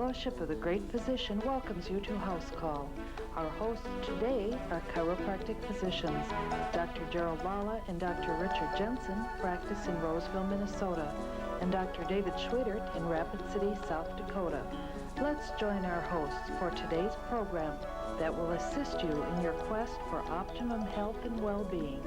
Fellowship of the Great Physician welcomes you to House Call. Our hosts today are chiropractic physicians, Dr. Gerald Lala and Dr. Richard Jensen, practice in Roseville, Minnesota, and Dr. David Schwedert in Rapid City, South Dakota. Let's join our hosts for today's program that will assist you in your quest for optimum health and well-being.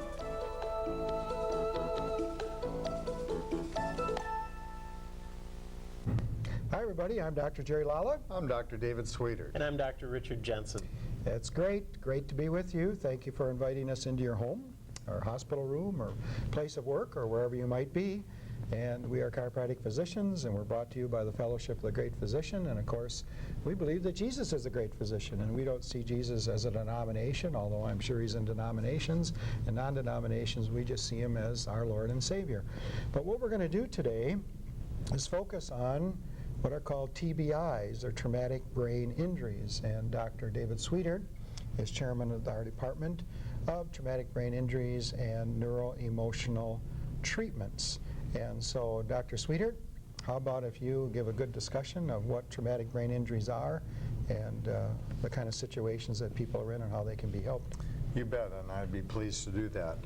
Hi everybody, I'm Dr. Jerry Lala. I'm Dr. David Schwedert. And I'm Dr. Richard Jensen. It's great to be with you. Thank you for inviting us into your home, or hospital room, or place of work, or wherever you might be. And we are chiropractic physicians, and we're brought to you by the Fellowship of the Great Physician. And of course, we believe that Jesus is the great physician, and we don't see Jesus as a denomination, although I'm sure he's in denominations and non-denominations. We just see him as our Lord and Savior. But what we're going to do today is focus on what are called TBIs, or traumatic brain injuries. And Dr. David Schwedert is chairman of our Department of Traumatic Brain Injuries and Neuro-Emotional Treatments. And so, Dr. Schwedert, how about if you give a good discussion of what traumatic brain injuries are and the kind of situations that people are in and how they can be helped? You bet, and I'd be pleased to do that.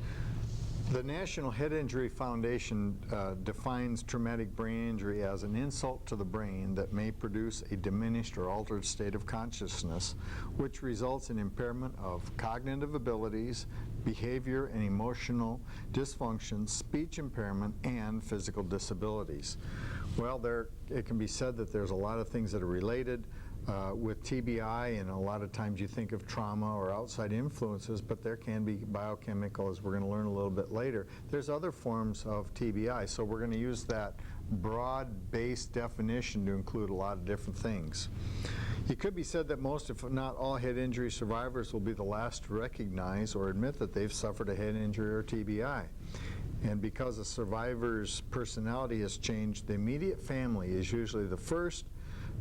The National Head Injury Foundation defines traumatic brain injury as an insult to the brain that may produce a diminished or altered state of consciousness, which results in impairment of cognitive abilities, behavior and emotional dysfunction, speech impairment, and physical disabilities. Well, it can be said that there's a lot of things that are related with TBI, and a lot of times you think of trauma or outside influences, but there can be biochemical, as we're going to learn a little bit later. There's other forms of TBI, so we're going to use that broad-based definition to include a lot of different things. It could be said that most, if not all, head injury survivors will be the last to recognize or admit that they've suffered a head injury or TBI. And because a survivor's personality has changed, the immediate family is usually the first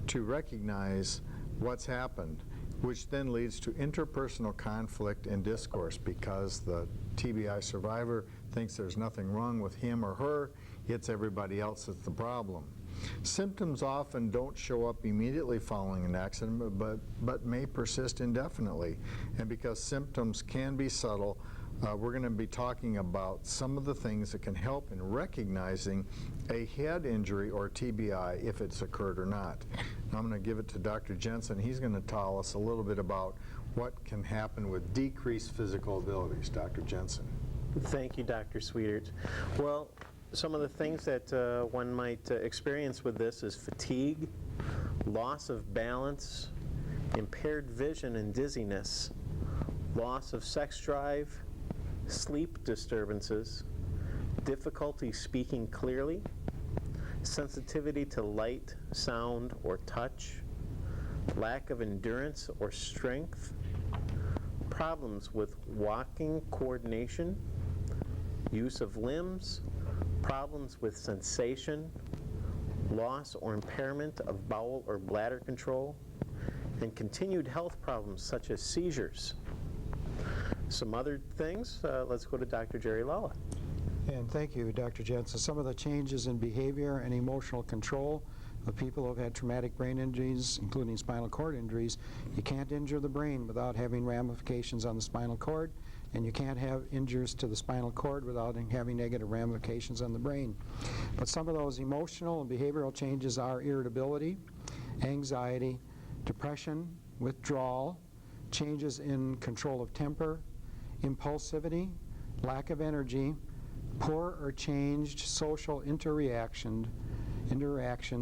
to recognize what's happened, which then leads to interpersonal conflict and discourse, because the TBI survivor thinks there's nothing wrong with him or her, it's everybody else that's the problem. Symptoms often don't show up immediately following an accident, but may persist indefinitely. And because symptoms can be subtle, we're going to be talking about some of the things that can help in recognizing a head injury or TBI if it's occurred or not. Now I'm going to give it to Dr. Jensen. He's going to tell us a little bit about what can happen with decreased physical abilities. Dr. Jensen. Thank you, Dr. Schwedert. Well, some of the things that one might experience with this is fatigue, loss of balance, impaired vision and dizziness, loss of sex drive, sleep disturbances, difficulty speaking clearly, sensitivity to light, sound, or touch, lack of endurance or strength, problems with walking coordination, use of limbs, problems with sensation, loss or impairment of bowel or bladder control, and continued health problems such as seizures. Some other things, let's go to Dr. Jerry Lala. And thank you, Dr. Jensen. Some of the changes in behavior and emotional control of people who have had traumatic brain injuries, including spinal cord injuries. You can't injure the brain without having ramifications on the spinal cord, and you can't have injuries to the spinal cord without having negative ramifications on the brain. But some of those emotional and behavioral changes are irritability, anxiety, depression, withdrawal, changes in control of temper, impulsivity, lack of energy, poor or changed social interaction,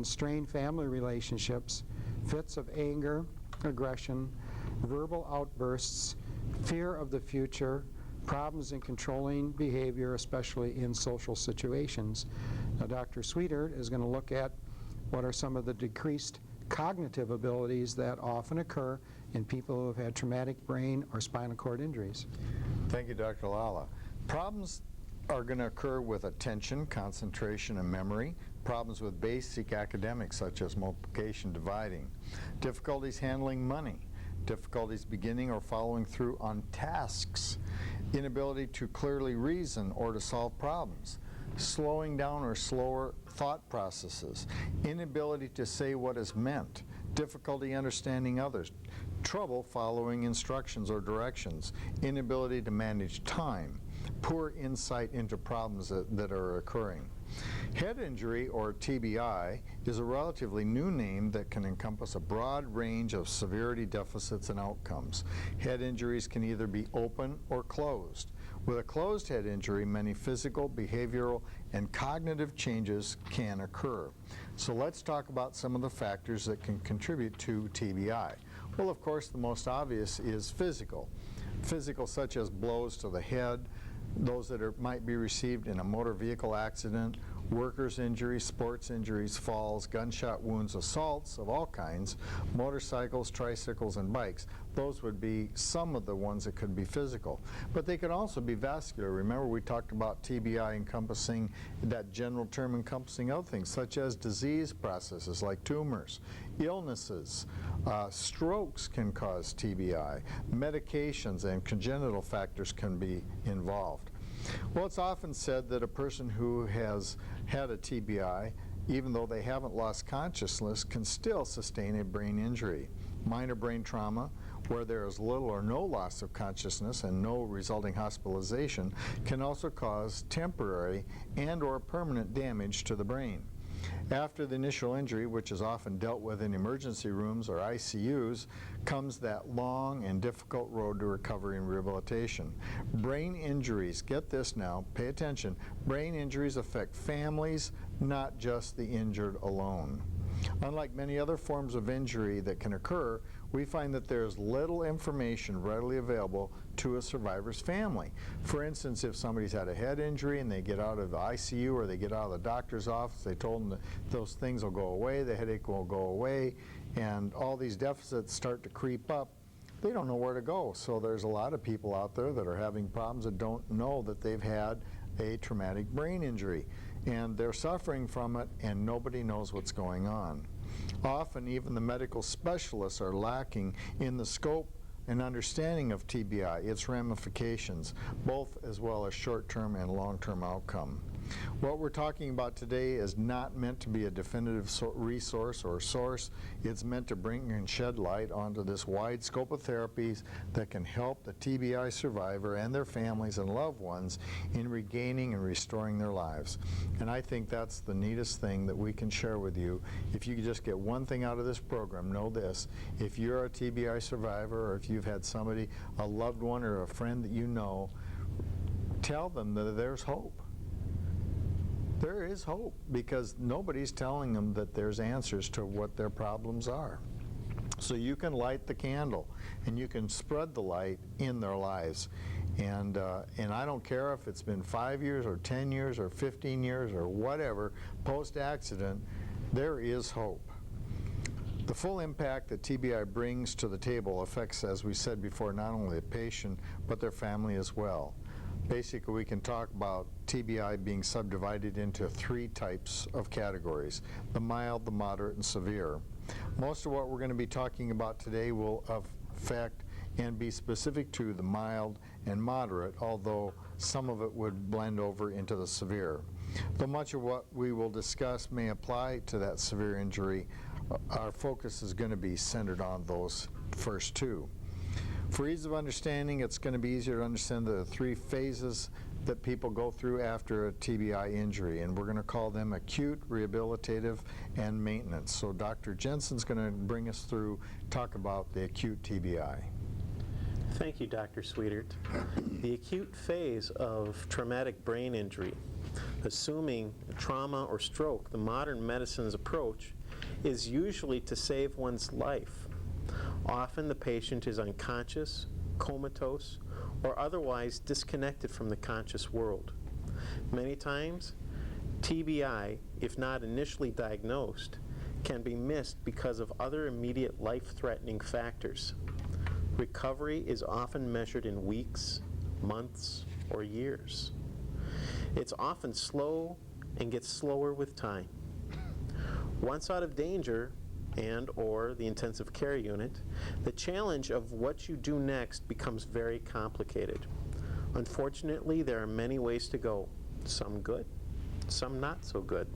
strained family relationships, fits of anger, aggression, verbal outbursts, fear of the future, problems in controlling behavior, especially in social situations. Now, Dr. Schwedert is going to look at what are some of the decreased cognitive abilities that often occur in people who have had traumatic brain or spinal cord injuries. Thank you, Dr. Lala. Problems are going to occur with attention, concentration, and memory, problems with basic academics such as multiplication, dividing, difficulties handling money, difficulties beginning or following through on tasks, inability to clearly reason or to solve problems, slowing down or slower thought processes, inability to say what is meant, difficulty understanding others, trouble following instructions or directions, inability to manage time, poor insight into problems that are occurring. Head injury, or TBI, is a relatively new name that can encompass a broad range of severity deficits and outcomes. Head injuries can either be open or closed. With a closed head injury, many physical, behavioral, and cognitive changes can occur. So let's talk about some of the factors that can contribute to TBI. Well, of course, the most obvious is physical. Physical such as blows to the head, those that might be received in a motor vehicle accident, workers' injuries, sports injuries, falls, gunshot wounds, assaults of all kinds, motorcycles, tricycles, and bikes. Those would be some of the ones that could be physical. But they could also be vascular. Remember, we talked about TBI encompassing, that general term encompassing other things, such as disease processes like tumors, illnesses, strokes can cause TBI, medications and congenital factors can be involved. Well, it's often said that a person who has had a TBI, even though they haven't lost consciousness, can still sustain a brain injury. Minor brain trauma, where there is little or no loss of consciousness and no resulting hospitalization, can also cause temporary and/or permanent damage to the brain. After the initial injury, which is often dealt with in emergency rooms or ICUs, comes that long and difficult road to recovery and rehabilitation. Brain injuries, get this now, pay attention, brain injuries affect families, not just the injured alone. Unlike many other forms of injury that can occur, we find that there's little information readily available to a survivor's family. For instance, if somebody's had a head injury and they get out of the ICU or they get out of the doctor's office, they told them that those things will go away, the headache will go away, and all these deficits start to creep up, they don't know where to go. So there's a lot of people out there that are having problems that don't know that they've had a traumatic brain injury, and they're suffering from it and nobody knows what's going on. Often even the medical specialists are lacking in the scope and understanding of TBI, its ramifications, both as well as short-term and long-term outcome. What we're talking about today is not meant to be a definitive resource or source. It's meant to bring and shed light onto this wide scope of therapies that can help the TBI survivor and their families and loved ones in regaining and restoring their lives. And I think that's the neatest thing that we can share with you. If you could just get one thing out of this program, know this: if you're a TBI survivor, or if you've had somebody, a loved one or a friend that you know, tell them that there's hope. There is hope, because nobody's telling them that there's answers to what their problems are. So you can light the candle and you can spread the light in their lives. And I don't care if it's been 5 years or 10 years or 15 years or whatever, post-accident, there is hope. The full impact that TBI brings to the table affects, as we said before, not only the patient but their family as well. Basically, we can talk about TBI being subdivided into 3 types of categories: the mild, the moderate, and severe. Most of what we're going to be talking about today will affect and be specific to the mild and moderate, although some of it would blend over into the severe. Though much of what we will discuss may apply to that severe injury, our focus is going to be centered on those first 2. For ease of understanding, it's going to be easier to understand the 3 phases that people go through after a TBI injury, and we're going to call them acute, rehabilitative, and maintenance. So Dr. Jensen's going to bring us through, talk about the acute TBI. Thank you, Dr. Sweetert. The acute phase of traumatic brain injury, assuming trauma or stroke, the modern medicine's approach is usually to save one's life. Often the patient is unconscious, comatose, or otherwise disconnected from the conscious world. Many times, TBI, if not initially diagnosed, can be missed because of other immediate life-threatening factors. Recovery is often measured in weeks, months, or years. It's often slow and gets slower with time. Once out of danger, and/or the intensive care unit, the challenge of what you do next becomes very complicated. Unfortunately, there are many ways to go, some good, some not so good.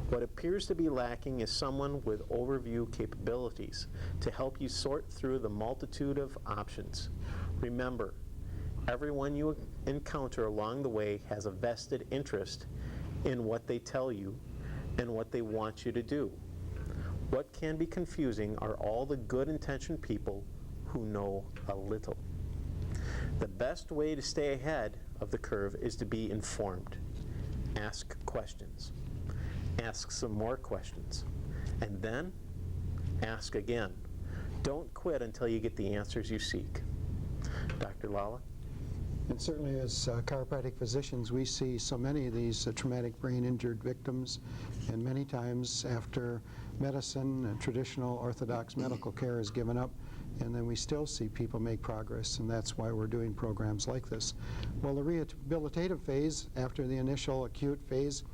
What appears to be lacking is someone with overview capabilities to help you sort through the multitude of options. Remember, everyone you encounter along the way has a vested interest in what they tell you and what they want you to do. What can be confusing are all the good-intentioned people who know a little. The best way to stay ahead of the curve is to be informed. Ask questions. Ask some more questions. And then ask again. Don't quit until you get the answers you seek. Dr. Lala? And certainly as chiropractic physicians, we see so many of these traumatic brain injured victims, and many times after medicine and traditional orthodox medical care is given up, and then we still see people make progress, and that's why we're doing programs like this. Well, the rehabilitative phase, after the initial acute phase,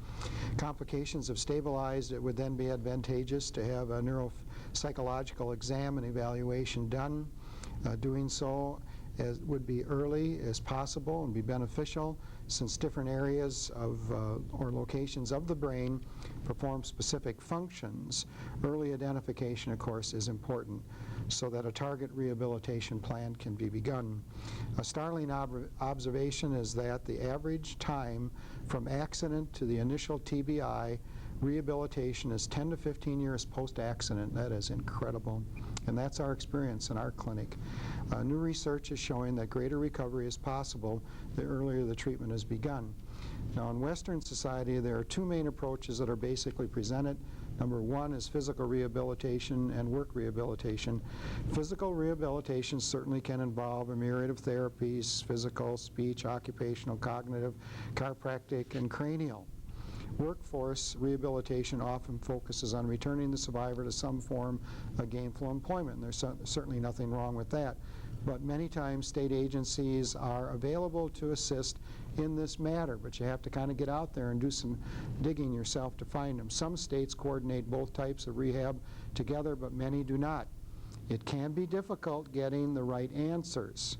complications have stabilized. It would then be advantageous to have a neuropsychological exam and evaluation done. Doing so as would be early as possible and be beneficial, since different areas of or locations of the brain perform specific functions. Early identification, of course, is important so that a target rehabilitation plan can be begun. A startling observation is that the average time from accident to the initial TBI rehabilitation is 10 to 15 years post-accident. That is incredible. And that's our experience in our clinic. New research is showing that greater recovery is possible the earlier the treatment is begun. Now, in Western society, there are two main approaches that are basically presented. Number one is physical rehabilitation and work rehabilitation. Physical rehabilitation certainly can involve a myriad of therapies: physical, speech, occupational, cognitive, chiropractic, and cranial. Workforce rehabilitation often focuses on returning the survivor to some form of gainful employment, and there's certainly nothing wrong with that. But many times state agencies are available to assist in this matter, but you have to kind of get out there and do some digging yourself to find them. Some states coordinate both types of rehab together, but many do not. It can be difficult getting the right answers,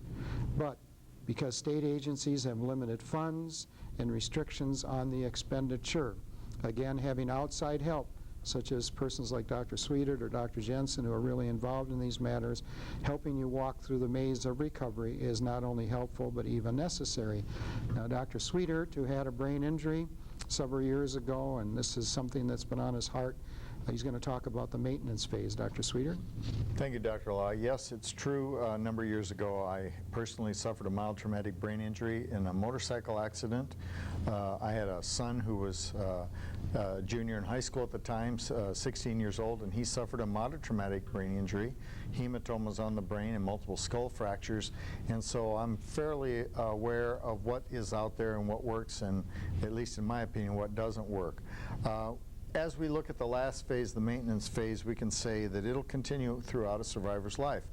but because state agencies have limited funds and restrictions on the expenditure, again, having outside help, such as persons like Dr. Sweetert or Dr. Jensen, who are really involved in these matters, helping you walk through the maze of recovery is not only helpful but even necessary. Now, Dr. Sweetert, who had a brain injury several years ago, and this is something that's been on his heart, he's going to talk about the maintenance phase. Dr. Sweetert? Thank you, Dr. Law. Yes, it's true. A number of years ago, I personally suffered a mild traumatic brain injury in a motorcycle accident. I had a son who was a junior in high school at the time, 16 years old, and he suffered a moderate traumatic brain injury, hematomas on the brain and multiple skull fractures. And so I'm fairly aware of what is out there and what works, and at least in my opinion, what doesn't work. As we look at the last phase, the maintenance phase, we can say that it'll continue throughout a survivor's life.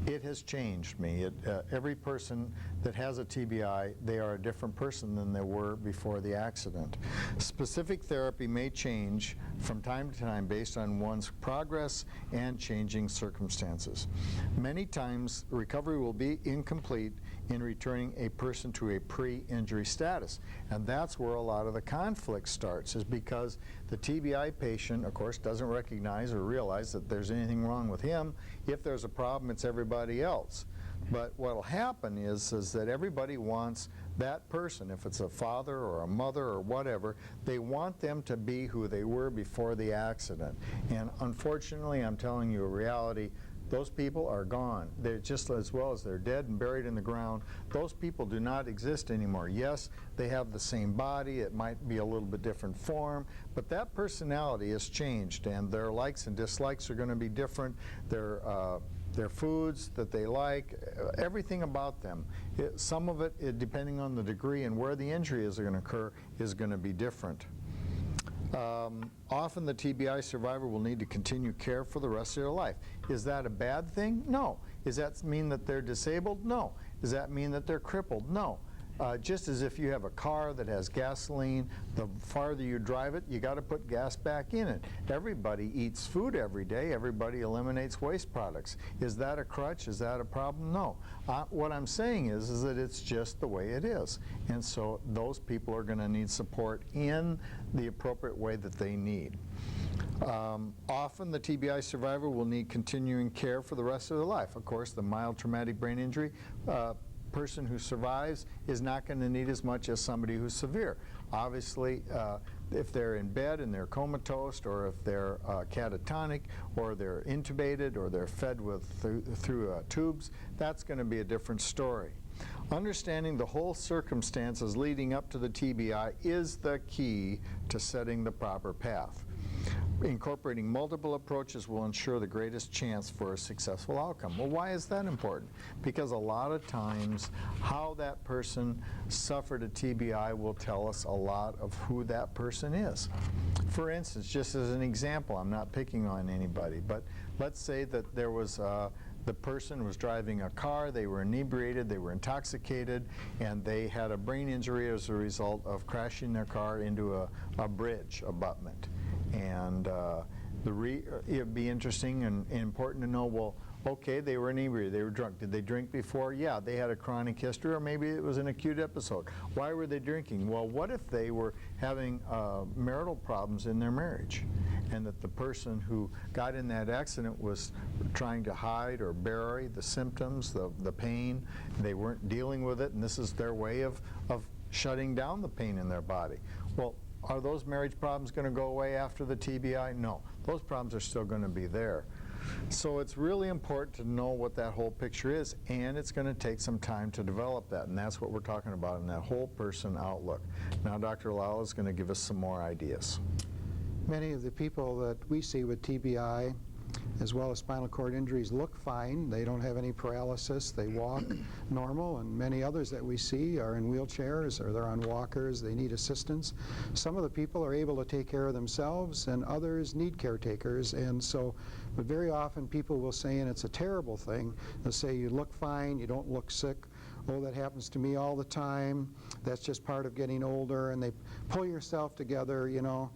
It has changed me. Every person that has a TBI, they are a different person than they were before the accident. Specific therapy may change from time to time based on one's progress and changing circumstances. Many times, recovery will be incomplete in returning a person to a pre-injury status. And that's where a lot of the conflict starts, is because the TBI patient, of course, doesn't recognize or realize that there's anything wrong with him. If there's a problem, it's everybody else. But what will happen is that everybody wants that person, if it's a father or a mother or whatever, they want them to be who they were before the accident. And unfortunately, I'm telling you a reality, those people are gone. They're just as well as they're dead and buried in the ground. Those people do not exist anymore. Yes, they have the same body. It might be a little bit different form, but that personality has changed, and their likes and dislikes are going to be different. Their foods that they like, everything about them. Some of it, depending on the degree and where the injury is going to occur, is going to be different. Often the TBI survivor will need to continue care for the rest of their life. Is that a bad thing? No. Does that mean that they're disabled? No. Does that mean that they're crippled? No. Just as if you have a car that has gasoline, the farther you drive it, you got to put gas back in it. Everybody eats food every day. Everybody eliminates waste products. Is that a crutch? Is that a problem? No. What I'm saying is that it's just the way it is. And so those people are going to need support in the appropriate way that they need. Often the TBI survivor will need continuing care for the rest of their life. Of course, the mild traumatic brain injury person who survives is not going to need as much as somebody who's severe. Obviously, if they're in bed and they're comatose, or if they're catatonic, or they're intubated, or they're fed with through tubes, that's going to be a different story. Understanding the whole circumstances leading up to the TBI is the key to setting the proper path. Incorporating multiple approaches will ensure the greatest chance for a successful outcome. Well, why is that important? Because a lot of times how that person suffered a TBI will tell us a lot of who that person is. For instance, just as an example, I'm not picking on anybody, but let's say that there was the person was driving a car, they were inebriated, they were intoxicated, and they had a brain injury as a result of crashing their car into a bridge abutment. And it'd be interesting and important to know, well, okay, they were inebriated, they were drunk. Did they drink before? Yeah, they had a chronic history, or maybe it was an acute episode. Why were they drinking? Well, what if they were having marital problems in their marriage, and that the person who got in that accident was trying to hide or bury the symptoms, the pain, they weren't dealing with it, and this is their way of shutting down the pain in their body? Well, are those marriage problems going to go away after the TBI? No. Those problems are still going to be there. So it's really important to know what that whole picture is, and it's going to take some time to develop that, and that's what we're talking about in that whole person outlook. Now Dr. Lala is going to give us some more ideas. Many of the people that we see with TBI, as well as spinal cord injuries, look fine. They don't have any paralysis. They walk normal, and many others that we see are in wheelchairs, or they're on walkers. They need assistance. Some of the people are able to take care of themselves, and others need caretakers. And so, but very often people will say, and it's a terrible thing, they'll say, you look fine, you don't look sick. Oh, that happens to me all the time. That's just part of getting older. And they pull yourself together, you know,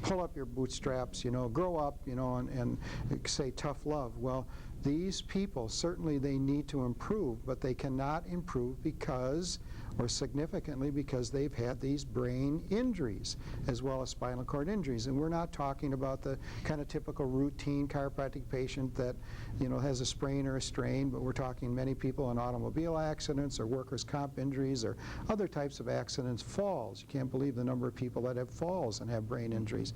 pull up your bootstraps, you know, grow up, you know, and say tough love. Well, these people, certainly they need to improve, but they cannot improve because, or significantly because, they've had these brain injuries as well as spinal cord injuries. And we're not talking about the kind of typical routine chiropractic patient that, you know, has a sprain or a strain, but we're talking many people in automobile accidents or workers' comp injuries or other types of accidents, falls. You can't believe the number of people that have falls and have brain injuries.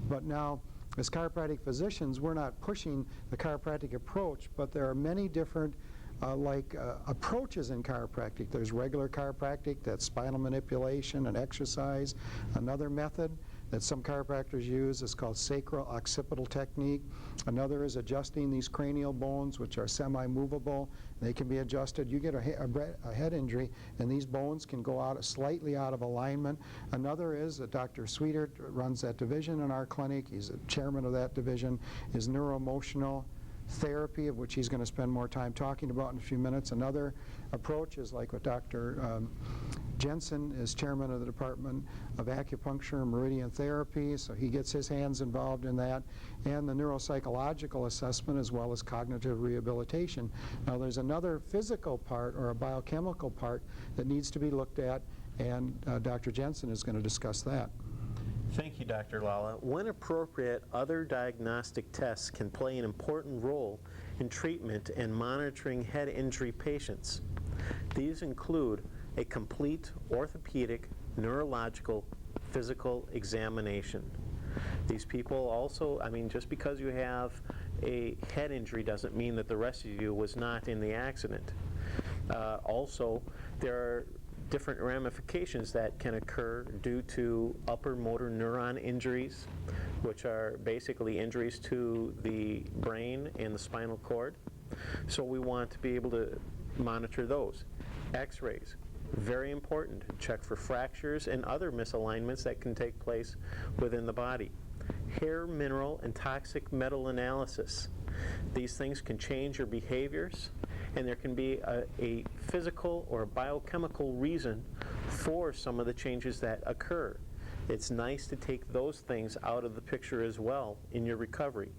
But now, as chiropractic physicians, we're not pushing the chiropractic approach, but there are many different approaches in chiropractic. There's regular chiropractic, that's spinal manipulation and exercise. Another method that some chiropractors use is called sacral occipital technique. Another is adjusting these cranial bones, which are semi-movable. They can be adjusted. You get a head injury, and these bones can go out slightly out of alignment. Another is that Dr. Sweetert runs that division in our clinic. He's the chairman of that division, is neuroemotional therapy, of which he's going to spend more time talking about in a few minutes. Another approach is like what Dr. Jensen is chairman of the Department of Acupuncture and Meridian Therapy, so he gets his hands involved in that, and the neuropsychological assessment as well as cognitive rehabilitation. Now there's another physical part or a biochemical part that needs to be looked at, and Dr. Jensen is going to discuss that. Thank you, Dr. Lala. When appropriate, other diagnostic tests can play an important role in treatment and monitoring head injury patients. These include a complete orthopedic, neurological, physical examination. These people also, I mean, just because you have a head injury doesn't mean that the rest of you was not in the accident. Also, there are different ramifications that can occur due to upper motor neuron injuries, which are basically injuries to the brain and the spinal cord. So we want to be able to monitor those. X-rays, very important. Check for fractures and other misalignments that can take place within the body. Hair, mineral, and toxic metal analysis. These things can change your behaviors, and there can be a physical or biochemical reason for some of the changes that occur. It's nice to take those things out of the picture as well in your recovery.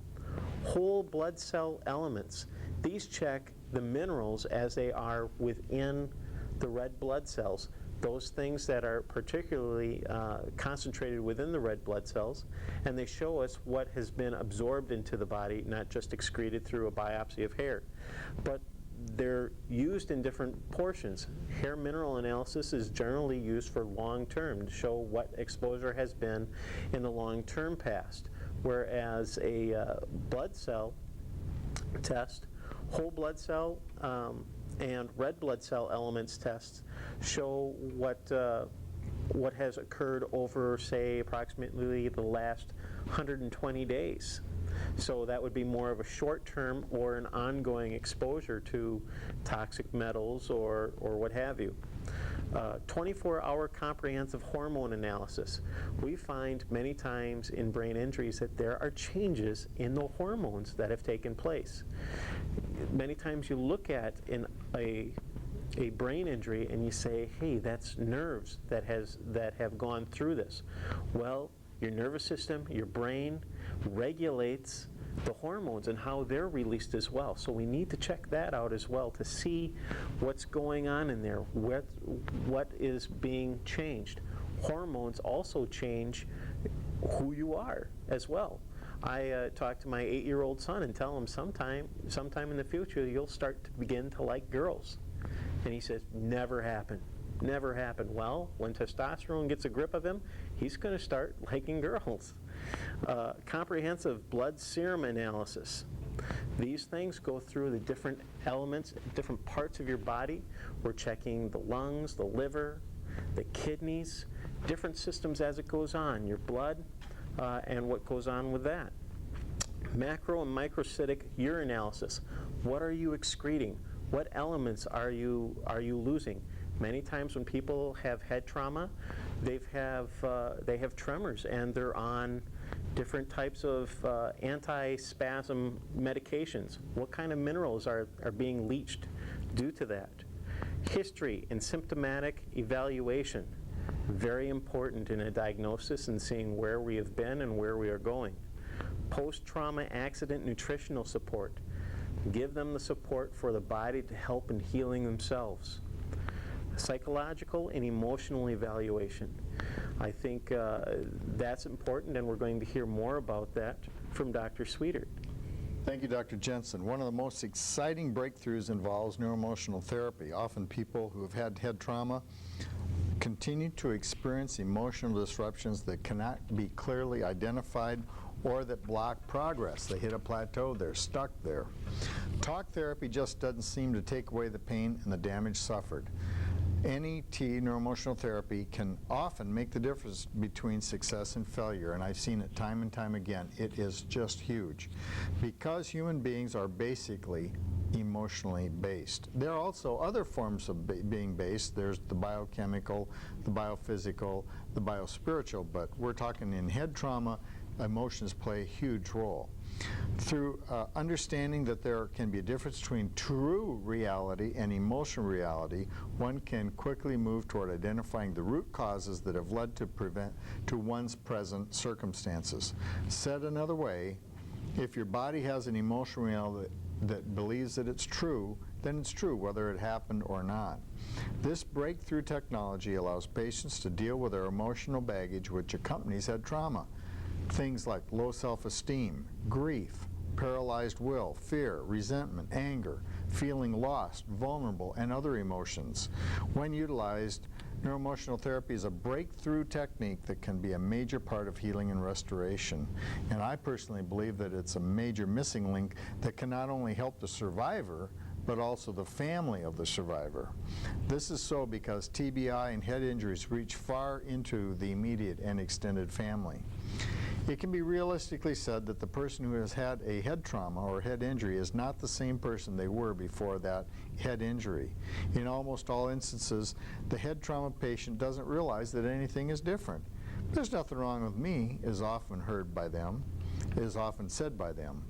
Whole blood cell elements, these check the minerals as they are within the red blood cells. Those things that are particularly concentrated within the red blood cells, and they show us what has been absorbed into the body, not just excreted through a biopsy of hair. But they're used in different portions. Hair mineral analysis is generally used for long-term to show what exposure has been in the long-term past, whereas a blood cell test, whole blood cell and red blood cell elements tests show what has occurred over, say, approximately the last 120 days. So that would be more of a short-term or an ongoing exposure to toxic metals or what have you. 24-hour comprehensive hormone analysis. We find many times in brain injuries that there are changes in the hormones that have taken place. Many times you look at in a brain injury and you say, hey, that's nerves that have gone through this. Well, your nervous system, your brain regulates the hormones and how they're released as well. So we need to check that out as well to see what's going on in there, what is being changed. Hormones also change who you are as well. I talk to my 8-year-old son and tell him sometime in the future you'll start to begin to like girls. And he says, never happened. Never happened. Well, when testosterone gets a grip of him, he's going to start liking girls. Comprehensive blood serum analysis. These things go through the different elements, different parts of your body. We're checking the lungs, the liver, the kidneys, different systems as it goes on, your blood, and what goes on with that. Macro and microcytic urinalysis. What are you excreting? What elements are you losing? Many times when people have head trauma, they have tremors and they're on different types of anti-spasm medications. What kind of minerals are being leached due to that? History and symptomatic evaluation. Very important in a diagnosis and seeing where we have been and where we are going. Post-trauma accident nutritional support. Give them the support for the body to help in healing themselves. Psychological and emotional evaluation. I think that's important, and we're going to hear more about that from Dr. Sweetert. Thank you, Dr. Jensen. One of the most exciting breakthroughs involves neuroemotional therapy. Often people who have had head trauma continue to experience emotional disruptions that cannot be clearly identified or that block progress. They hit a plateau, they're stuck there. Talk therapy just doesn't seem to take away the pain and the damage suffered. NET, neuroemotional therapy, can often make the difference between success and failure, and I've seen it time and time again. It is just huge. Because human beings are basically emotionally based. There are also other forms of being based. There's the biochemical, the biophysical, the biospiritual, but we're talking in head trauma, emotions play a huge role. Through understanding that there can be a difference between true reality and emotional reality, one can quickly move toward identifying the root causes that have led to one's present circumstances. Said another way, if your body has an emotional reality that believes that it's true, then it's true whether it happened or not. This breakthrough technology allows patients to deal with their emotional baggage which accompanies head trauma. Things like low self-esteem, grief, paralyzed will, fear, resentment, anger, feeling lost, vulnerable, and other emotions. When utilized, neuroemotional therapy is a breakthrough technique that can be a major part of healing and restoration. And I personally believe that it's a major missing link that can not only help the survivor, but also the family of the survivor. This is so because TBI and head injuries reach far into the immediate and extended family. It can be realistically said that the person who has had a head trauma or head injury is not the same person they were before that head injury. In almost all instances, the head trauma patient doesn't realize that anything is different. "There's nothing wrong with me," is often heard by them. is often said by them.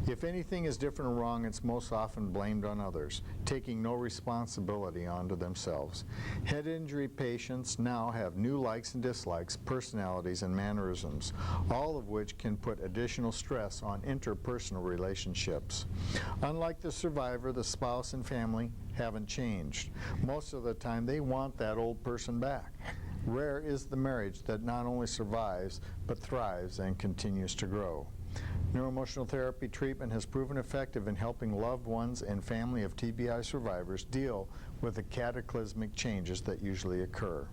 If anything is different or wrong, it's most often blamed on others, taking no responsibility onto themselves. Head injury patients now have new likes and dislikes, personalities, and mannerisms, all of which can put additional stress on interpersonal relationships. Unlike the survivor, the spouse and family haven't changed. Most of the time, they want that old person back. Rare is the marriage that not only survives, but thrives and continues to grow. Neuroemotional therapy treatment has proven effective in helping loved ones and family of TBI survivors deal with the cataclysmic changes that usually occur.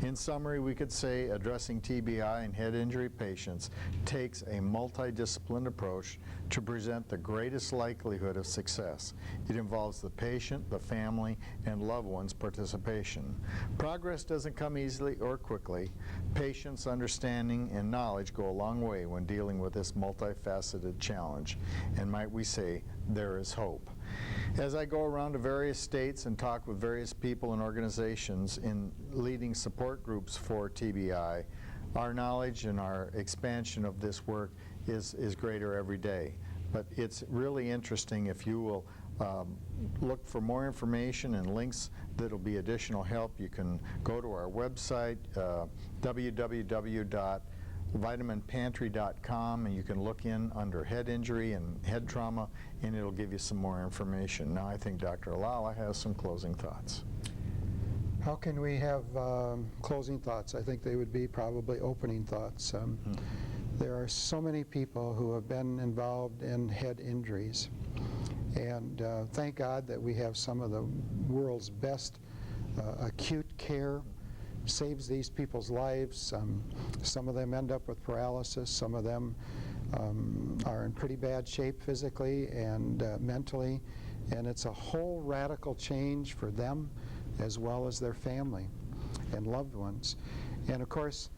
In summary, we could say addressing TBI and head injury patients takes a multidisciplined approach to present the greatest likelihood of success. It involves the patient, the family, and loved ones' participation. Progress doesn't come easily or quickly. Patience, understanding, and knowledge go a long way when dealing with this multifaceted challenge. And might we say, there is hope. As I go around to various states and talk with various people and organizations in leading support groups for TBI, our knowledge and our expansion of this work is greater every day. But it's really interesting if you will look for more information and links that'll be additional help. You can go to our website, www.vitaminpantry.com, and you can look in under head injury and head trauma, and it'll give you some more information. Now I think Dr. Alala has some closing thoughts. How can we have closing thoughts? I think they would be probably opening thoughts. There are so many people who have been involved in head injuries, and thank God that we have some of the world's best acute care. Saves these people's lives. Some of them end up with paralysis. Some of them are in pretty bad shape physically and mentally, and it's a whole radical change for them as well as their family and loved ones. And of course,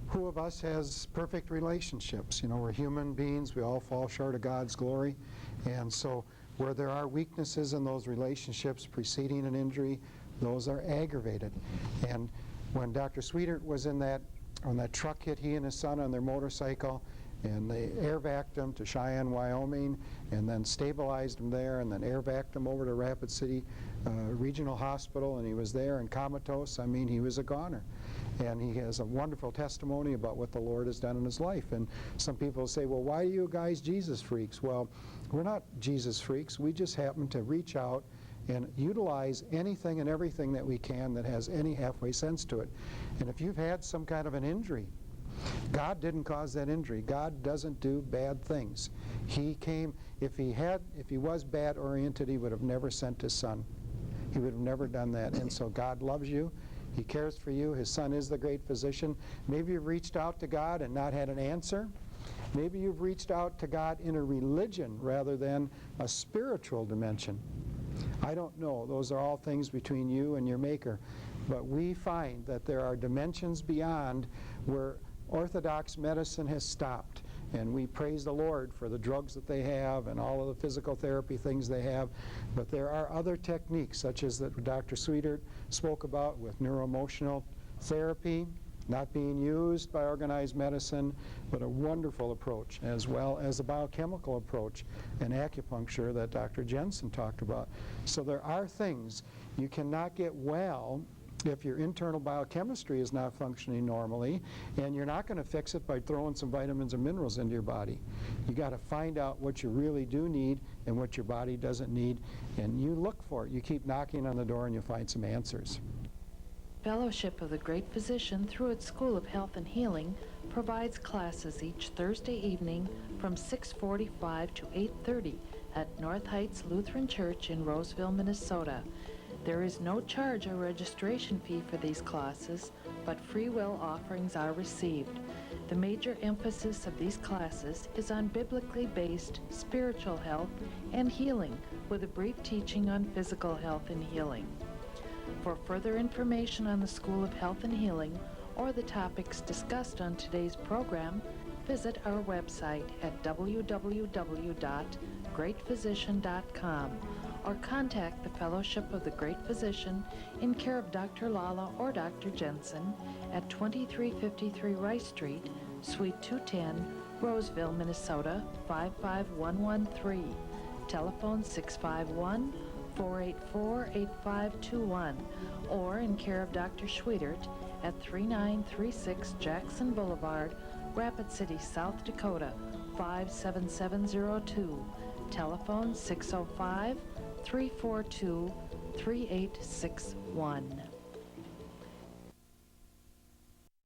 who of us has perfect relationships? You know, we're human beings. We all fall short of God's glory, and so where there are weaknesses in those relationships preceding an injury, those are aggravated. And when Dr. Sweetert was when that truck hit he and his son on their motorcycle, and they air vacuumed him to Cheyenne, Wyoming, and then stabilized him there, and then air vacuumed him over to Rapid City Regional Hospital, and he was there and comatose. I mean, he was a goner. And he has a wonderful testimony about what the Lord has done in his life. And some people say, well, why are you guys Jesus freaks? Well, we're not Jesus freaks. We just happen to reach out and utilize anything and everything that we can that has any halfway sense to it. And if you've had some kind of an injury, God didn't cause that injury. God doesn't do bad things. He came, if he was bad oriented, he would have never sent his son. He would have never done that. And so God loves you. He cares for you. His son is the great physician. Maybe you've reached out to God and not had an answer. Maybe you've reached out to God in a religion rather than a spiritual dimension. I don't know. Those are all things between you and your Maker. But we find that there are dimensions beyond where orthodox medicine has stopped. And we praise the Lord for the drugs that they have and all of the physical therapy things they have. But there are other techniques, such as that Dr. Sweetert spoke about with neuroemotional therapy, not being used by organized medicine, but a wonderful approach, as well as a biochemical approach and acupuncture that Dr. Jensen talked about. So there are things you cannot get well if your internal biochemistry is not functioning normally, and you're not going to fix it by throwing some vitamins and minerals into your body. You got to find out what you really do need and what your body doesn't need, and you look for it. You keep knocking on the door and you'll find some answers. Fellowship of the Great Physician, through its School of Health and Healing, provides classes each Thursday evening from 6:45 to 8:30 at North Heights Lutheran Church in Roseville, Minnesota. There is no charge or registration fee for these classes, but free will offerings are received. The major emphasis of these classes is on biblically based spiritual health and healing, with a brief teaching on physical health and healing. For further information on the School of Health and Healing or the topics discussed on today's program, visit our website at www.greatphysician.com or contact the Fellowship of the Great Physician in care of Dr. Lala or Dr. Jensen at 2353 Rice Street, Suite 210, Roseville, Minnesota 55113. Telephone 651-484-8521, or in care of Dr. Schwietert at 3936 Jackson Boulevard, Rapid City, South Dakota 57702. Telephone 605-342-3861.